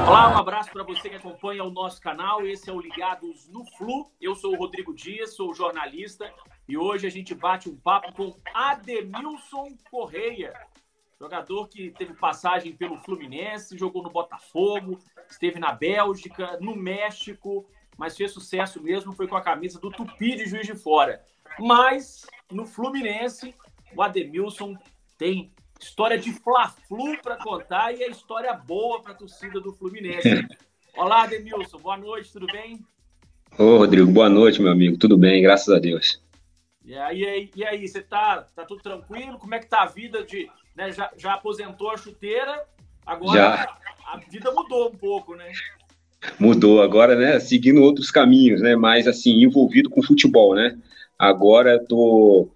Olá, um abraço para você que acompanha o nosso canal. Esse é o Ligados no Flu. Eu sou o Rodrigo Dias, sou jornalista e hoje a gente bate um papo com Ademilson Correia, jogador que teve passagem pelo Fluminense, jogou no Botafogo, esteve na Bélgica, no México, mas fez sucesso mesmo, foi com a camisa do Tupi de Juiz de Fora. Mas no Fluminense, o Ademilson tem história de Fla-Flu para contar e é história boa para a torcida do Fluminense. Olá, Ademilson, boa noite, tudo bem? Ô, Rodrigo, boa noite, meu amigo. Tudo bem, graças a Deus. E aí, você tá tudo tranquilo? Como é que tá a vida de, né, já aposentou a chuteira, agora Já a vida mudou um pouco, né? mudou agora, né? Seguindo outros caminhos, né? Mais assim, envolvido com futebol, né? Agora tô,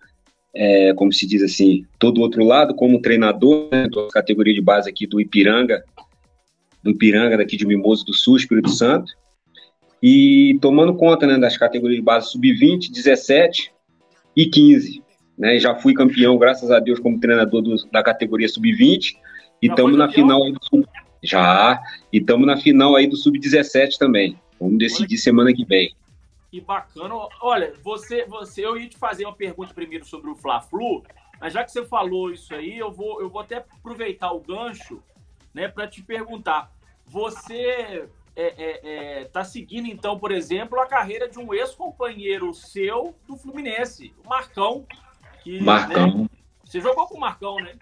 como se diz assim, tô do outro lado como treinador, né? Tô na categoria de base aqui do Ipiranga daqui de Mimoso do Sul, Espírito Santo, e tomando conta, né, das categorias de base sub-20, 17 e 15, né? Já fui campeão, graças a Deus, como treinador da categoria sub-20 e Já foi estamos na campeão? final aí do sub. Já, e estamos na final aí do sub-17 também. Vamos Olha decidir semana que vem. que bacana. Olha, eu ia te fazer uma pergunta primeiro sobre o Fla-Flu, mas já que você falou isso aí, eu vou até aproveitar o gancho, né, para te perguntar. Você tá seguindo, então, por exemplo, a carreira de um ex-companheiro seu do Fluminense, o Marcão, que, né, Marcão, você jogou com o Marcão, né?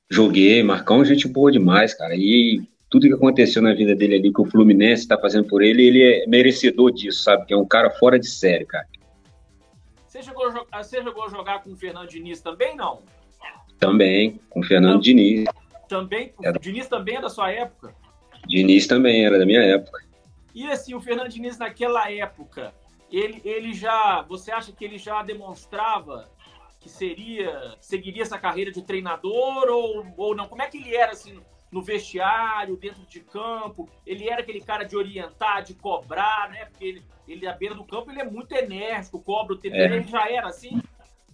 joguei, Marcão, gente boa demais, cara. E tudo que aconteceu na vida dele ali, que o Fluminense está fazendo por ele, ele é merecedor disso, sabe? Que é um cara fora de série, cara. Você chegou a jogar com o Fernando Diniz também, não? Também, com o Fernando Tam- Diniz. Também, É, o Diniz também é da sua época? Diniz também era da minha época. E assim, o Fernando Diniz naquela época, ele já, você acha que ele já demonstrava que seguiria essa carreira de treinador ou não? Como é que ele era assim no vestiário, dentro de campo? Ele era aquele cara de orientar, de cobrar, né? Porque ele à beira do campo, ele é muito enérgico, cobra o tempo, É. ele já era assim?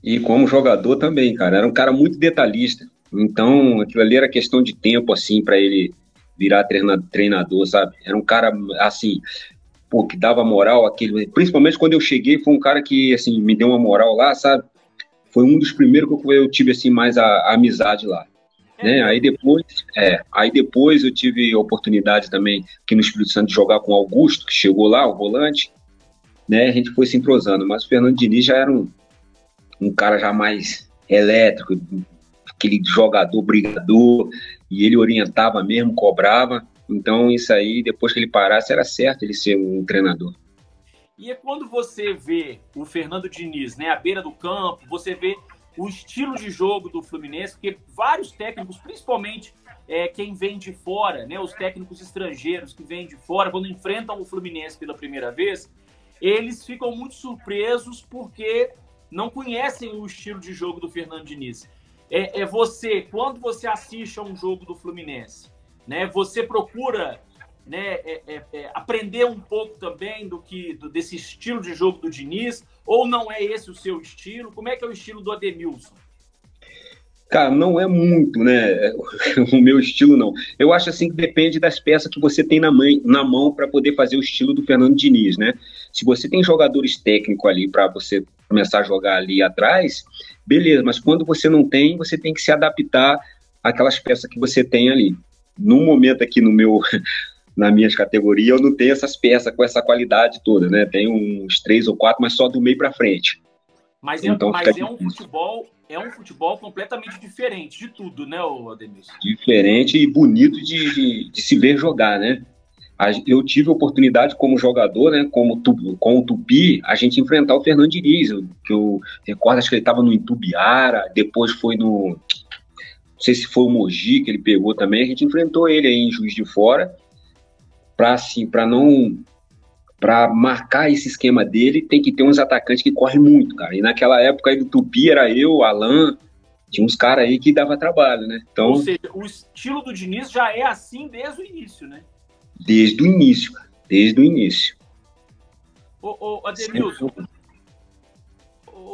E como jogador também, cara. Era um cara muito detalhista. Então, aquilo ali era questão de tempo, assim, para ele virar treinador, sabe? Era um cara, assim, pô, que dava moral, aquele, principalmente quando eu cheguei, foi um cara que, assim, me deu uma moral lá, sabe? Foi um dos primeiros que eu tive, assim, mais a amizade lá, É né? mesmo? Aí depois eu tive a oportunidade também aqui no Espírito Santo de jogar com o Augusto, que chegou lá, o volante, né? A gente foi se entrosando, mas o Fernando Diniz já era um cara já mais elétrico, aquele jogador brigador, e ele orientava mesmo, cobrava. Então, isso aí, depois que ele parasse, era certo ele ser um treinador. E é quando você vê o Fernando Diniz, né, à beira do campo, você vê o estilo de jogo do Fluminense, porque vários técnicos, principalmente quem vem de fora, né, os técnicos estrangeiros que vêm de fora, quando enfrentam o Fluminense pela primeira vez, eles ficam muito surpresos porque não conhecem o estilo de jogo do Fernando Diniz. Quando você assiste a um jogo do Fluminense, né, você procura, né, aprender um pouco também desse estilo de jogo do Diniz, ou não é esse o seu estilo? Como é que é o estilo do Ademilson? Cara, não é muito, né? O meu estilo não. Eu acho assim que depende das peças que você tem na mão para poder fazer o estilo do Fernando Diniz, né? Se você tem jogadores técnicos ali para você começar a jogar ali atrás, beleza, mas quando você não tem, você tem que se adaptar àquelas peças que você tem ali. No momento aqui na minhas categorias, eu não tenho essas peças com essa qualidade toda, né? Tenho uns 3 ou 4, mas só do meio para frente. Mas é, Então fica mas é um difícil. futebol, é um futebol completamente diferente de tudo, né, Ademilson? Diferente e bonito de se ver jogar, né? Eu tive a oportunidade como jogador, né, com o Tupi, a gente enfrentar o Fernando Diniz, que eu recordo, acho que ele estava no Itubiara, depois foi não sei se foi o Mogi que ele pegou também, a gente enfrentou ele aí em Juiz de Fora, para marcar esse esquema dele, tem que ter uns atacantes que correm muito, cara. E naquela época aí do Tupi era eu, Alan, tinha uns caras aí que dava trabalho, né? Ou Então, seja, o estilo do Diniz já é assim desde o início, né? desde o início, cara, desde o início. Ô,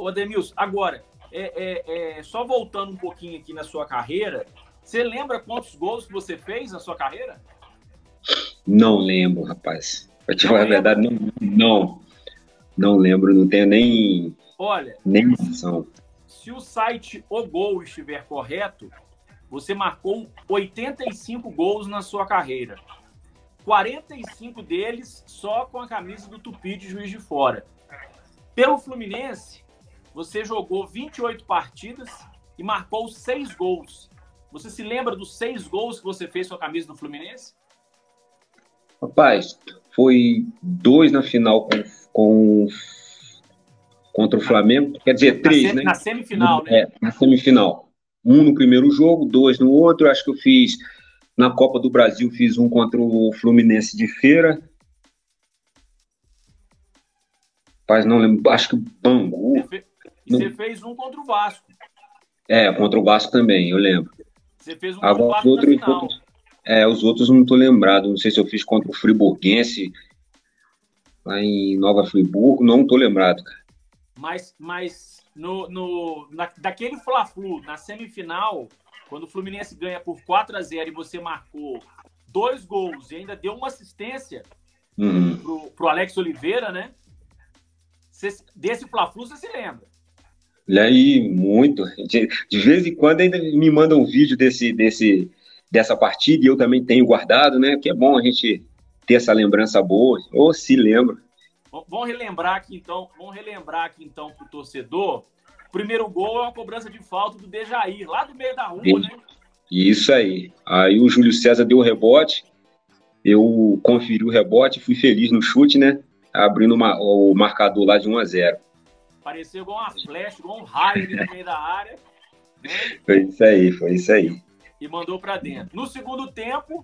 Ademilson, agora, só voltando um pouquinho aqui na sua carreira, você lembra quantos gols que você fez na sua carreira? Não lembro, rapaz. Pra te falar a verdade, não lembro, não tenho Olha, nem noção. Se o site O Gol estiver correto, você marcou 85 gols na sua carreira. 45 deles só com a camisa do Tupi de Juiz de Fora. Pelo Fluminense, você jogou 28 partidas e marcou 6 gols. Você se lembra dos 6 gols que você fez com a camisa do Fluminense? Rapaz, foi 2 na final contra o Flamengo, quer dizer, 3, né? Na semifinal, né? Na semifinal. 1 no primeiro jogo, 2 no outro. Acho que eu fiz, na Copa do Brasil, fiz um contra o Fluminense de Feira. Rapaz, não lembro, acho que o Bangu. Você fez um contra o Vasco. Contra o Vasco também, eu lembro. Você fez um contra o Vasco na final. Os outros não tô lembrado. Não sei se eu fiz contra o Friburguense, lá em Nova Friburgo. Não tô lembrado, cara. Mas daquele Fla-Flu, na semifinal, quando o Fluminense ganha por 4-0 e você marcou 2 gols e ainda deu uma assistência pro Alex Oliveira, né? Desse Fla-Flu você se lembra? E aí, muito. De vez em quando ainda me mandam um vídeo dessa partida e eu também tenho guardado, né? Que é bom a gente ter essa lembrança boa, ou se lembra. Vamos relembrar aqui então pro torcedor. O primeiro gol é uma cobrança de falta do Dejair, lá do meio da rua, né? Isso aí. Aí o Júlio César deu o rebote, eu conferi o rebote, fui feliz no chute, né? Abrindo o marcador lá de 1-0. Pareceu igual uma flecha, igual um raio ali no meio da área. Né? Foi isso aí. E mandou para dentro. No segundo tempo,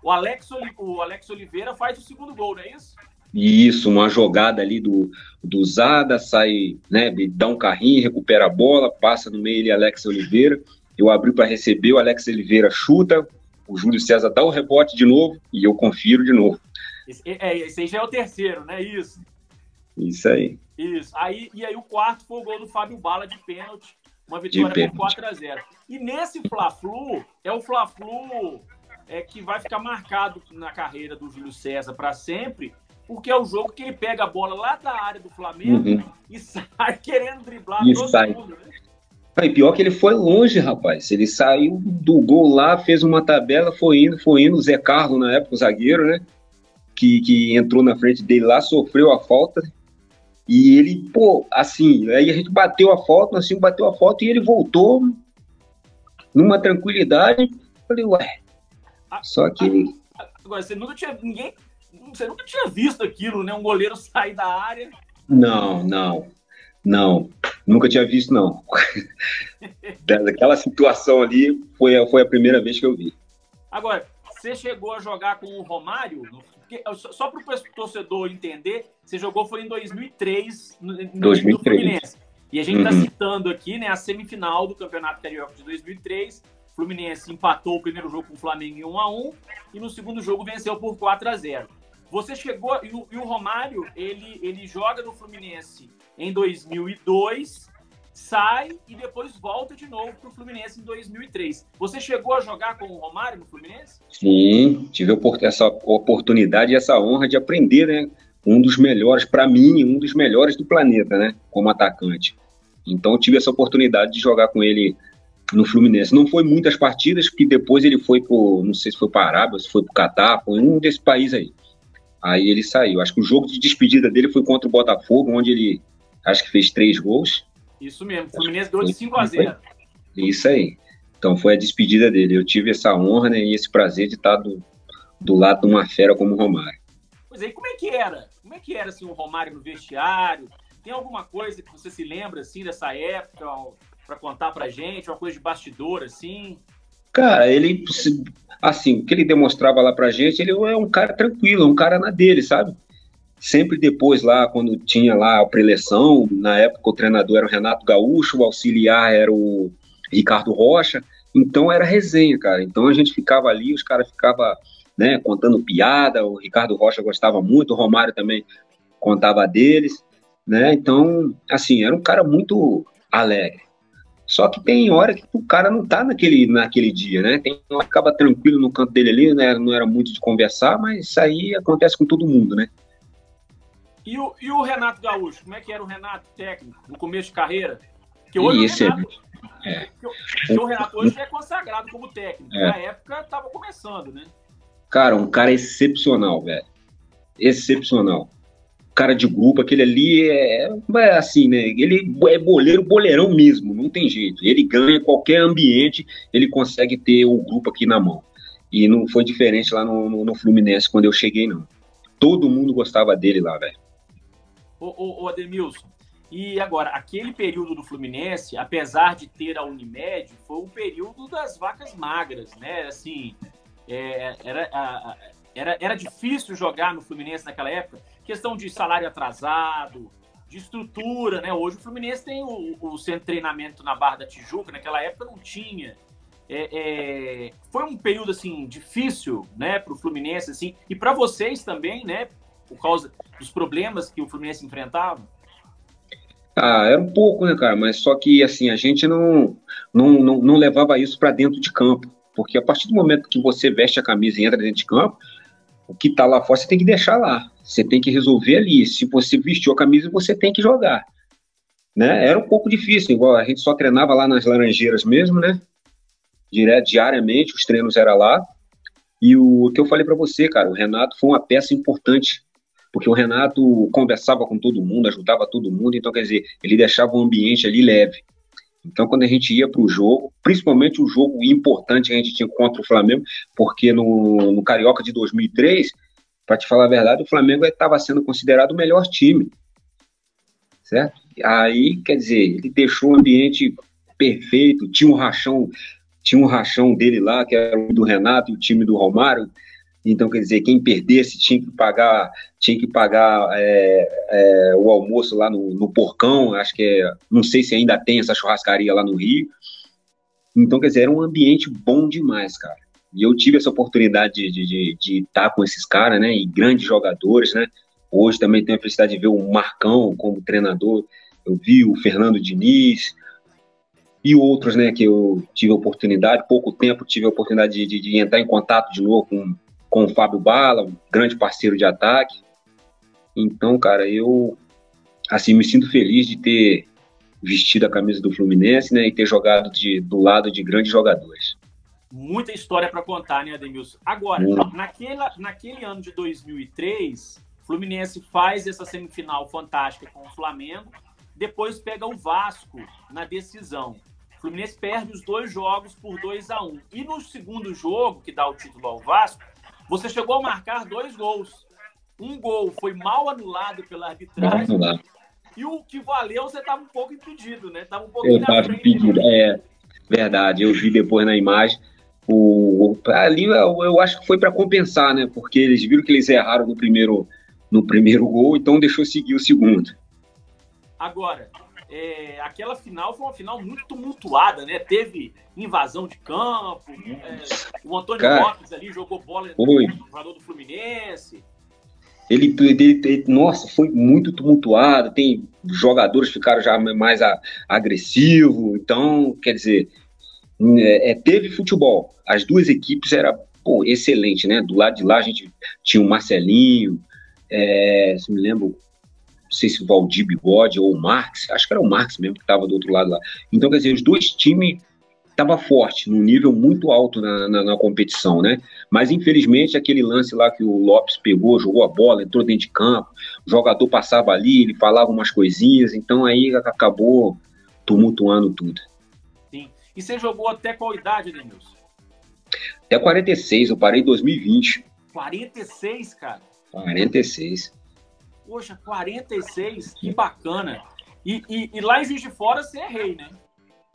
o Alex Oliveira faz o segundo gol, não é isso? Isso, uma jogada ali do Zada, sai, né, dá um carrinho, recupera a bola, passa no meio ele, Alex Oliveira. Eu abri para receber, o Alex Oliveira chuta, o Júlio César dá o rebote de novo e eu confiro de novo. Esse aí já é o terceiro, né? Isso aí. Isso. E aí o quarto foi o gol do Fábio Bala de pênalti, uma vitória por 4-0. E nesse Fla-Flu, é o Fla-Flu que vai ficar marcado na carreira do Júlio César para sempre, porque é o jogo que ele pega a bola lá da área do Flamengo e sai querendo driblar todo mundo, né? E pior que ele foi longe, rapaz. Ele saiu do gol lá, fez uma tabela, foi indo. O Zé Carlos, na época, o zagueiro, né? Que entrou na frente dele lá, sofreu a falta. E ele, assim, aí a gente bateu a falta e ele voltou numa tranquilidade. Falei, ué. Só que. Agora, você nunca tinha visto aquilo, né? Um goleiro sair da área. Não. Nunca tinha visto, não. Daquela situação ali, foi a primeira vez que eu vi. Agora, você chegou a jogar com o Romário? Só para o torcedor entender, você foi em 2003 no Fluminense. E a gente está citando aqui, né, a semifinal do Campeonato Carioca de 2003. O Fluminense empatou o primeiro jogo com o Flamengo em 1-1 e no segundo jogo venceu por 4-0. Você chegou, e o Romário, ele joga no Fluminense em 2002, sai e depois volta de novo para o Fluminense em 2003. Você chegou a jogar com o Romário no Fluminense? Sim, tive essa oportunidade e essa honra de aprender, né? Um dos melhores, para mim, um dos melhores do planeta, né? Como atacante. Então, tive essa oportunidade de jogar com ele no Fluminense. Não foi muitas partidas, porque depois ele foi não sei se foi para a Arábia, se foi para o Catar, foi um desses países aí. Aí ele saiu. Acho que o jogo de despedida dele foi contra o Botafogo, onde ele, acho que fez 3 gols. Isso mesmo, o Fluminense ganhou de 5-0. Isso aí. Então foi a despedida dele. Eu tive essa honra, né, e esse prazer de estar do lado de uma fera como o Romário. Pois é, e como é que era? Como é que era assim, o Romário no vestiário? Tem alguma coisa que você se lembra assim, dessa época, para contar pra gente? Uma coisa de bastidor, assim? Cara, ele, assim, o que ele demonstrava lá pra gente, ele é um cara tranquilo, um cara na dele, sabe? Sempre depois lá, quando tinha lá a preleção, na época o treinador era o Renato Gaúcho, o auxiliar era o Ricardo Rocha, então era resenha, cara. Então a gente ficava ali, os caras ficavam, né, contando piada, o Ricardo Rocha gostava muito, o Romário também contava deles, né? Então, assim, era um cara muito alegre, Só que tem hora que o cara não tá naquele dia, né? Tem hora que acaba tranquilo no canto dele ali, né? Não era muito de conversar, mas isso aí acontece com todo mundo, né? E o Renato Gaúcho, como é que era o Renato técnico no começo de carreira? Porque hoje E o esse Renato, é, porque o Renato hoje é consagrado como técnico. é, Na época estava começando, né? cara, um cara excepcional, velho. Excepcional. Cara de grupo, aquele ali é assim, né? Ele é boleirão mesmo, não tem jeito. Ele ganha qualquer ambiente, ele consegue ter o grupo aqui na mão. E não foi diferente lá no Fluminense quando eu cheguei, não. Todo mundo gostava dele lá, velho. O Ademilson, e agora, aquele período do Fluminense, apesar de ter a Unimed, foi o período das vacas magras, né? Assim, era difícil jogar no Fluminense naquela época. Questão de salário atrasado, de estrutura, né? Hoje o Fluminense tem o centro de treinamento na Barra da Tijuca, naquela época não tinha. Foi um período assim difícil, né, para o Fluminense assim, e para vocês também, né, por causa dos problemas que o Fluminense enfrentava. Ah, era um pouco, né, cara? Mas só que, assim, a gente não levava isso para dentro de campo. Porque a partir do momento que você veste a camisa e entra dentro de campo, o que tá lá fora você tem que deixar lá. Você tem que resolver ali. Se você vestiu a camisa, você tem que jogar, né? Era um pouco difícil, igual a gente só treinava lá nas Laranjeiras mesmo, né? Diariamente, os treinos eram lá. E o que eu falei para você, cara, o Renato foi uma peça importante, porque o Renato conversava com todo mundo, ajudava todo mundo, então, quer dizer, ele deixava o ambiente ali leve. Então, quando a gente ia para o jogo, principalmente o jogo importante que a gente tinha contra o Flamengo, porque no Carioca de 2003, para te falar a verdade, o Flamengo estava sendo considerado o melhor time, certo? Aí, quer dizer, ele deixou o ambiente perfeito, tinha um rachão dele lá, que era o do Renato e o time do Romário. Então, quer dizer, quem perdesse tinha que pagar o almoço lá no Porcão, acho que não sei se ainda tem essa churrascaria lá no Rio. Então, quer dizer, era um ambiente bom demais, cara. E eu tive essa oportunidade de estar com esses caras, né, e grandes jogadores, né. Hoje também tenho a felicidade de ver o Marcão como treinador, eu vi o Fernando Diniz, e outros, né, que eu tive a oportunidade, pouco tempo tive a oportunidade de entrar em contato de novo com o Fábio Bala, um grande parceiro de ataque. Então, cara, eu assim me sinto feliz de ter vestido a camisa do Fluminense, né, e ter jogado do lado de grandes jogadores. Muita história para contar, né, Ademilson? Agora, naquele ano de 2003, o Fluminense faz essa semifinal fantástica com o Flamengo, depois pega o Vasco na decisão. O Fluminense perde os 2 jogos por 2-1. E no segundo jogo, que dá o título ao Vasco, você chegou a marcar 2 gols. Um gol foi mal anulado pela arbitragem. E o que valeu, você estava um pouco impedido, né? Estava um pouquinho na frente. Impedido, verdade. Eu vi depois na imagem. Ali eu acho que foi para compensar, né? Porque eles viram que eles erraram no primeiro gol, então deixou seguir o segundo. Agora, aquela final foi uma final muito tumultuada, né? Teve invasão de campo, o Antônio Lopes ali jogou bola no jogador do Fluminense. Nossa, foi muito tumultuado, tem jogadores que ficaram já mais agressivos, então, quer dizer, teve futebol. As duas equipes eram excelente, né? Do lado de lá a gente tinha o Marcelinho, se me lembro, não sei se o Valdir Bigode ou o Marx, acho que era o Marx mesmo que estava do outro lado lá. Então, quer dizer, os dois times estavam fortes, num nível muito alto na competição, né? Mas, infelizmente, aquele lance lá que o Lopes pegou, jogou a bola, entrou dentro de campo, o jogador passava ali, ele falava umas coisinhas, então aí acabou tumultuando tudo. Sim. E você jogou até qual idade, Denilson? Até 46, eu parei em 2020. 46, cara? 46. Poxa, 46, que bacana. E lá em Juiz de Fora você é rei, né?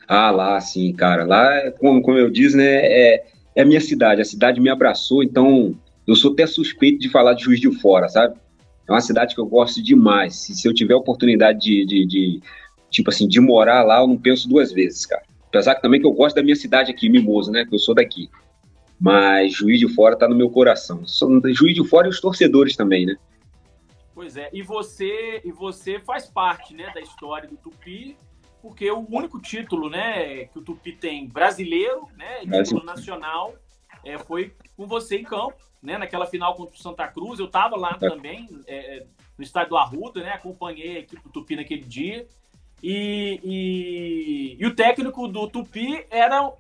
Ah, lá sim, cara. Lá, como eu disse, né, é a minha cidade. A cidade me abraçou, então eu sou até suspeito de falar de Juiz de Fora, sabe? É uma cidade que eu gosto demais. Se eu tiver a oportunidade tipo assim, de morar lá, eu não penso 2 vezes, cara. Apesar que também que eu gosto da minha cidade aqui, Mimoso, né, que eu sou daqui. Mas Juiz de Fora tá no meu coração. Juiz de Fora e os torcedores também, né? Pois é, e você faz parte, né, da história do Tupi, porque o único título, né, que o Tupi tem brasileiro, né, título nacional, foi com você em campo, né, naquela final contra o Santa Cruz. Eu estava lá também, no estádio do Arruda, né, acompanhei a equipe do Tupi naquele dia. E o técnico do Tupi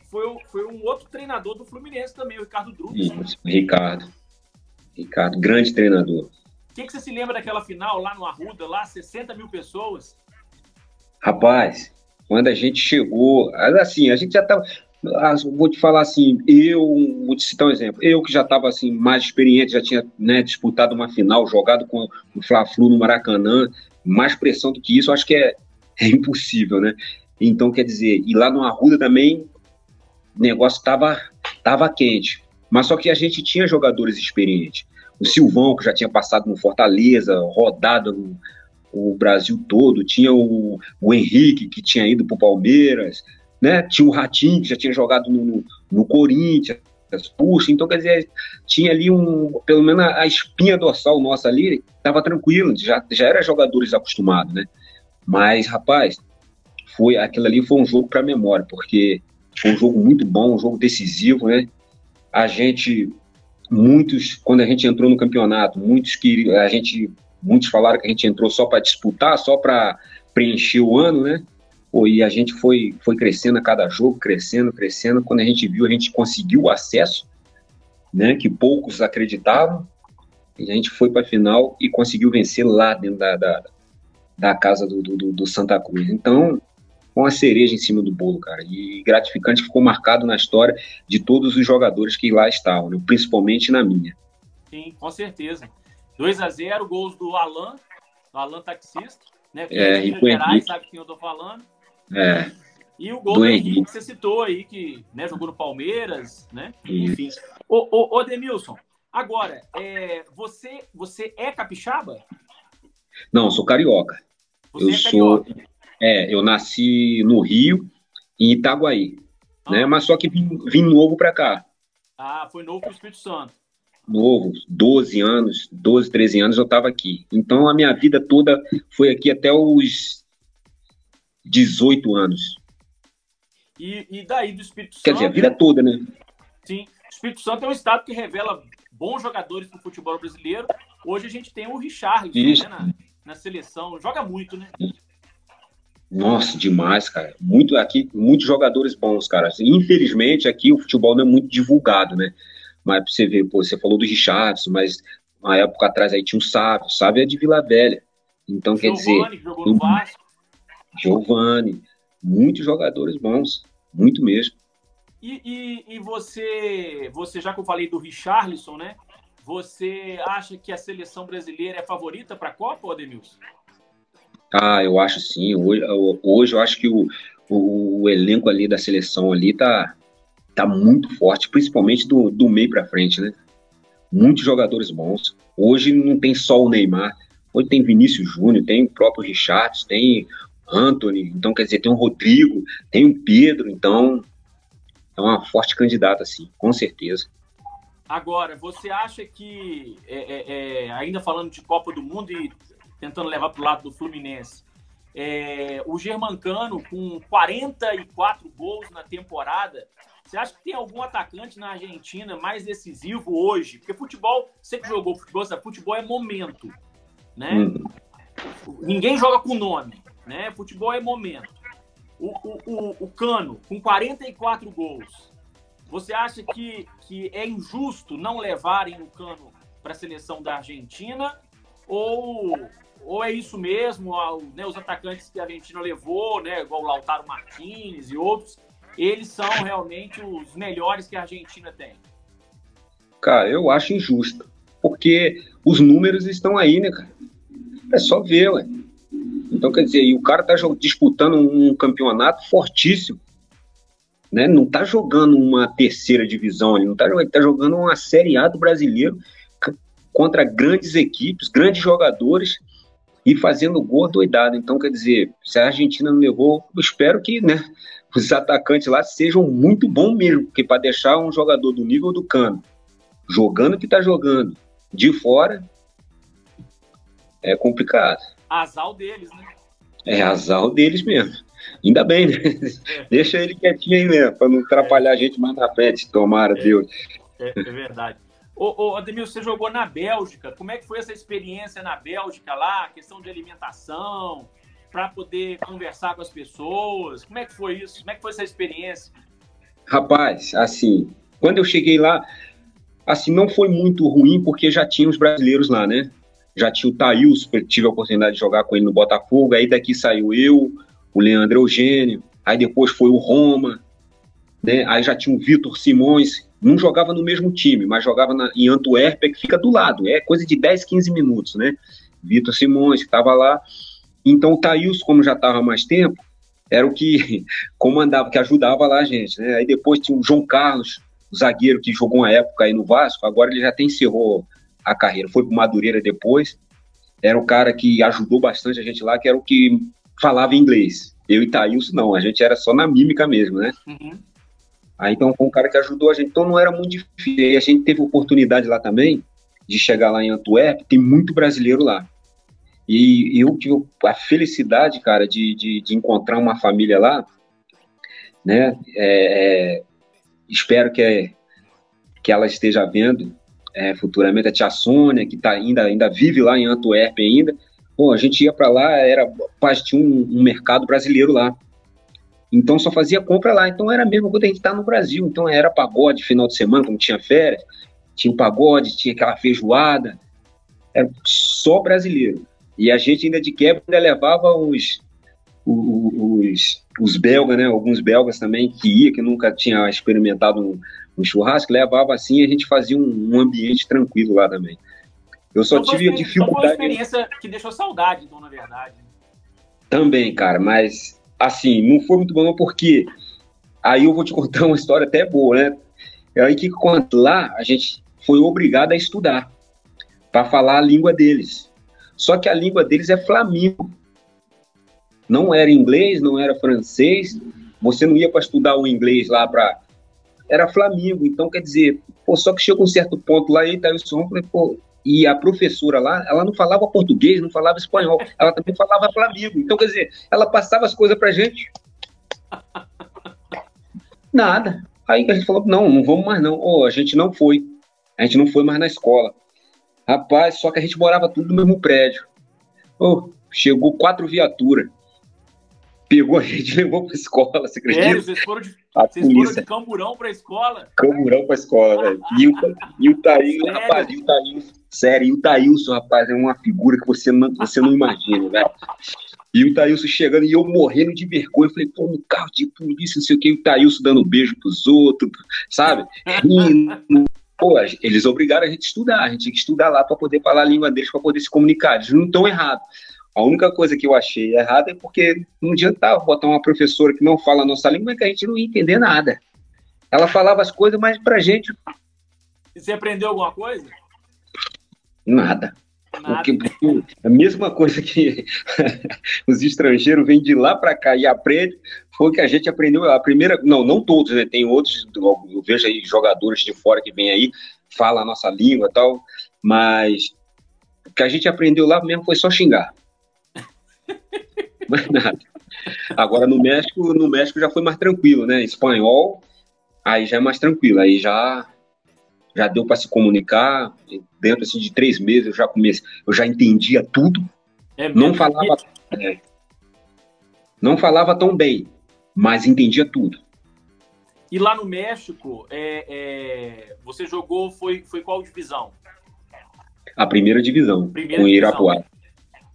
foi um outro treinador do Fluminense também, o Ricardo Drubs. Ricardo, grande treinador. O que você se lembra daquela final lá no Arruda, lá 60 mil pessoas? Rapaz, quando a gente chegou, assim, a gente já estava, vou te falar assim, vou te citar um exemplo, eu que já estava assim, mais experiente, já tinha, né, disputado uma final, jogado com o Fla-Flu no Maracanã, mais pressão do que isso, eu acho que é impossível, né? Então, quer dizer, e lá no Arruda também, o negócio estava quente, mas só que a gente tinha jogadores experientes. O Silvão, que já tinha passado no Fortaleza, rodado o Brasil todo, tinha o Henrique, que tinha ido para o Palmeiras, né? Tinha o Ratinho, que já tinha jogado no Corinthians, puxa, então, quer dizer, tinha ali pelo menos a espinha dorsal nossa ali, estava tranquilo, já era jogadores acostumados, né? Mas, rapaz, aquilo ali foi um jogo para a memória, porque foi um jogo muito bom, um jogo decisivo, né? Quando a gente entrou no campeonato, muitos falaram que a gente entrou só para disputar, só para preencher o ano, né? E a gente foi crescendo a cada jogo, crescendo. Quando a gente viu, a gente conseguiu o acesso, né? Que poucos acreditavam. E a gente foi para a final e conseguiu vencer lá dentro da casa do Santa Cruz. Então, uma cereja em cima do bolo, cara. E gratificante, que ficou marcado na história de todos os jogadores que lá estavam, né? Principalmente na minha. Sim, com certeza. 2-0, gols do Alan taxista, né? De Minas Gerais, sabe quem eu tô falando? E o gol do Henrique, que você citou aí, que, né, jogou no Palmeiras, né? Enfim. Ô Demilson, agora, você é capixaba? Não, eu sou carioca. Eu nasci no Rio, em Itaguaí, né? Mas só que vim novo para cá. Foi novo para o Espírito Santo. Novo, 12, 13 anos eu estava aqui. Então a minha vida toda foi aqui até os 18 anos. E daí do Espírito Santo... Quer dizer, a vida toda, né? Sim, o Espírito Santo é um estado que revela bons jogadores para o futebol brasileiro. Hoje a gente tem o Richarlison, né, na seleção. Joga muito, né? Nossa, demais, cara. Muitos jogadores bons, cara. Infelizmente, aqui o futebol não é muito divulgado, né? Mas pra você ver, você falou do Richardson, mas uma época atrás aí tinha o Sávio é de Vila Velha. Então, quer dizer... Giovani, que jogou no Vasco. Giovani. Muitos jogadores bons. Muito mesmo. E você, já que eu falei do Richarlison, né? Você acha que a seleção brasileira é favorita para a Copa, Ademilson? Eu acho sim. Hoje eu acho que o elenco ali da seleção ali tá muito forte, principalmente do meio para frente, né? Muitos jogadores bons. Hoje não tem só o Neymar. Hoje tem Vinícius Júnior, tem o próprio Richards, tem Antony. Então, quer dizer, tem o Rodrigo, tem o Pedro. Então, é uma forte candidata, sim, com certeza. Agora, você acha que, ainda falando de Copa do Mundo e tentando levar para o lado do Fluminense, o Germancano, com 44 gols na temporada, você acha que tem algum atacante na Argentina mais decisivo hoje? Porque futebol, você que jogou futebol, sabe, futebol é momento, né? Ninguém joga com nome, né? Futebol é momento. O Cano, com 44 gols, você acha que é injusto não levarem o Cano para a seleção da Argentina? Ou é isso mesmo, né, os atacantes que a Argentina levou, né, igual o Lautaro Martínez e outros, eles são realmente os melhores que a Argentina tem? Cara, eu acho injusto, porque os números estão aí, né, cara? É só ver, ué. Então, quer dizer, e o cara tá disputando um campeonato fortíssimo, né? Não tá jogando uma terceira divisão, ele tá jogando uma Série A do Brasileiro contra grandes equipes, grandes jogadores e fazendo gol doidado. Então, quer dizer, se a Argentina não levou, eu espero que, né, os atacantes lá sejam muito bons mesmo, porque para deixar um jogador do nível do Cano, jogando o que tá jogando, de fora, é complicado. Azar deles, né? É azar deles mesmo. Ainda bem, né? Deixa ele quietinho aí mesmo, para não atrapalhar a gente mais na frente, tomara, Deus. É verdade. Ô, Ademilson, você jogou na Bélgica. Como é que foi essa experiência na Bélgica lá? Questão de alimentação, para poder conversar com as pessoas. Como é que foi isso? Como é que foi essa experiência? Rapaz, assim, quando eu cheguei lá, assim, não foi muito ruim, porque já tinha os brasileiros lá, né? Já tinha o Thailson, que eu tive a oportunidade de jogar com ele no Botafogo, aí daqui saiu eu, o Leandro Eugênio, aí depois foi o Roma, né? Aí já tinha o Vitor Simões, não jogava no mesmo time, mas jogava em Antuérpia, que fica do lado, é coisa de 10, 15 minutos, né? Vitor Simões, que estava lá. Então o Thailson, como já estava há mais tempo, era o que comandava, que ajudava lá a gente, né? Aí depois tinha o João Carlos, o zagueiro que jogou uma época aí no Vasco, agora ele já até encerrou a carreira, foi pro Madureira depois, era o cara que ajudou bastante a gente lá, que era o que falava inglês. Eu e Thailson não, a gente era só na mímica mesmo, né? Uhum. Aí então foi um cara que ajudou a gente, então não era muito difícil. E a gente teve oportunidade lá também de chegar lá em Antuérpia, tem muito brasileiro lá. E eu tive a felicidade, cara, de encontrar uma família lá, né? Espero que ela esteja vendo futuramente, a tia Sônia, que ainda vive lá em Antuérpia ainda. Pô, a gente ia para lá, tinha um mercado brasileiro lá. Então só fazia compra lá. Então era mesmo quando a gente estava no Brasil. Então era pagode final de semana, como tinha férias, tinha o pagode, tinha aquela feijoada. Era só brasileiro. E a gente ainda de quebra ainda levava os belgas, né? Alguns belgas também que nunca tinha experimentado um churrasco, levava assim e a gente fazia um ambiente tranquilo lá também. Eu só tive a dificuldade. Então foi uma experiência que deixou saudade, então, na verdade. Também, cara, mas assim, não foi muito bom porque aí eu vou te contar uma história até boa, né? Aí que lá a gente foi obrigado a estudar para falar a língua deles. Só que a língua deles é flamengo. Não era inglês, não era francês. Você não ia para estudar o inglês lá para. Era Flamengo. Então, quer dizer, pô, só que chegou um certo ponto lá, e a professora lá, ela não falava português, não falava espanhol. Ela também falava Flamengo. Então, quer dizer, ela passava as coisas pra gente. Nada. Aí a gente falou, não vamos mais não. Oh, a gente não foi. A gente não foi mais na escola. Rapaz, só que a gente morava tudo no mesmo prédio. Oh, chegou 4 viaturas. Pegou a gente e levou pra escola, você acredita? Sério? Vocês foram de Camburão pra escola? Camburão pra escola, velho. E o Thailson, rapaz, sério, o Thailson, rapaz, é uma figura que você não imagina, velho. E o Thailson chegando e eu morrendo de vergonha. Falei, pô, no carro de polícia, não sei o que, o Thailson dando beijo pros outros, sabe? Rindo. Pô, eles obrigaram a gente a estudar, a gente tinha que estudar lá para poder falar a língua deles, para poder se comunicar. Eles não estão errados. A única coisa que eu achei errada é porque não adiantava botar uma professora que não fala a nossa língua, que a gente não ia entender nada. Ela falava as coisas, mas pra gente... E você aprendeu alguma coisa? Nada. Porque a mesma coisa que os estrangeiros vêm de lá para cá e aprendem, foi que a gente aprendeu a primeira... Não todos, né? Tem outros, eu vejo aí jogadores de fora que vêm aí, falam a nossa língua e tal, mas o que a gente aprendeu lá mesmo foi só xingar. Mais nada. Agora no México já foi mais tranquilo, né? Espanhol, aí já é mais tranquilo, aí já deu para se comunicar. Dentro assim, de 3 meses eu já entendia tudo. Não falava tão bem, mas entendia tudo. E lá no México, você jogou, foi qual divisão? A primeira divisão, com o Irapuato.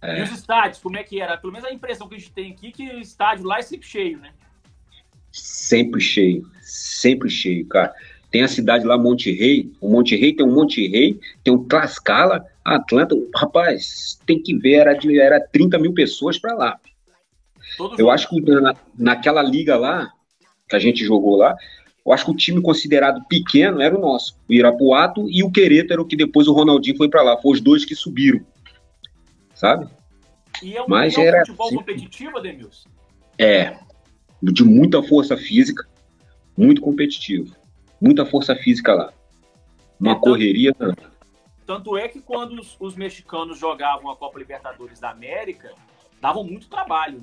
E os estádios, como é que era? Pelo menos a impressão que a gente tem aqui, que o estádio lá é sempre cheio, né? Sempre cheio, cara. Tem a cidade lá, Monterrey. O Monterrey tem o Tlaxcala, Atlanta. Rapaz, tem que ver, era 30 mil pessoas para lá. Eu acho que naquela liga lá, que a gente jogou lá, eu acho que o time considerado pequeno era o nosso. O Irapuato e o Querétaro, que depois o Ronaldinho foi para lá. Foram os 2 que subiram. Sabe? E é um futebol competitivo, Ademilson? De muita força física, muito competitivo. Muita força física lá. Uma correria. Tanto é que quando os mexicanos jogavam a Copa Libertadores da América, davam muito trabalho.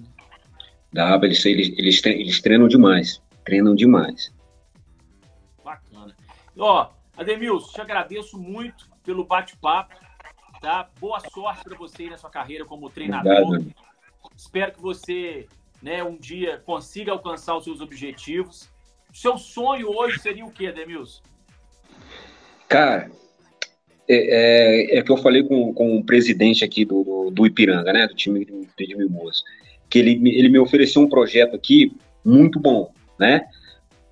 Né? Dá, eles treinam demais. Treinam demais. Bacana. Ó, Ademilson, te agradeço muito pelo bate-papo, tá? Boa sorte para você aí na sua carreira como treinador. Obrigado. Espero que você, né, um dia consiga alcançar os seus objetivos. Seu sonho hoje seria o quê, Ademilson? Cara, que eu falei com o presidente aqui do Ipiranga, né, do time de Mimoso, que ele me ofereceu um projeto aqui muito bom, né?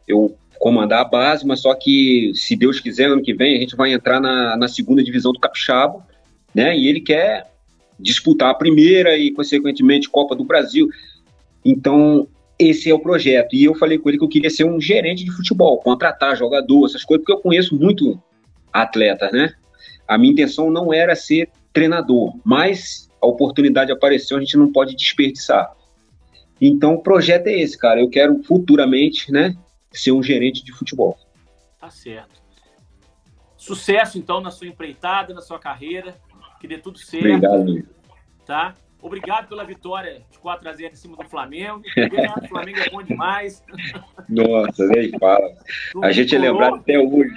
Eu comandar a base, mas só que, se Deus quiser, ano que vem, a gente vai entrar na segunda divisão do Capixaba, né? E ele quer disputar a primeira e, consequentemente, Copa do Brasil. Então, esse é o projeto. E eu falei com ele que eu queria ser um gerente de futebol, contratar jogador, essas coisas, porque eu conheço muito atletas, né? A minha intenção não era ser treinador, mas a oportunidade apareceu, a gente não pode desperdiçar. Então, o projeto é esse, cara. Eu quero futuramente, né, ser um gerente de futebol. Tá certo. Sucesso, então, na sua empreitada, na sua carreira. Que dê tudo certo. Obrigado, amigo. Tá? Obrigado pela vitória de 4-0 em cima do Flamengo. O Flamengo é bom demais. Nossa, nem fala. A gente é lembrado até hoje.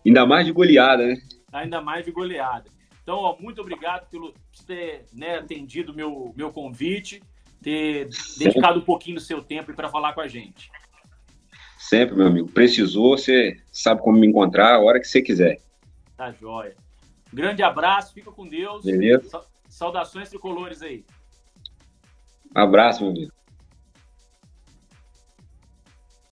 Ainda mais de goleada, né? Ainda mais de goleada. Então, ó, muito obrigado por ter, né, atendido o meu convite, ter dedicado um pouquinho do seu tempo para falar com a gente. Sempre, meu amigo. Precisou, você sabe como me encontrar a hora que você quiser. Tá joia. Grande abraço, fica com Deus. Beleza? Saudações tricolores aí. Abraço, meu amigo.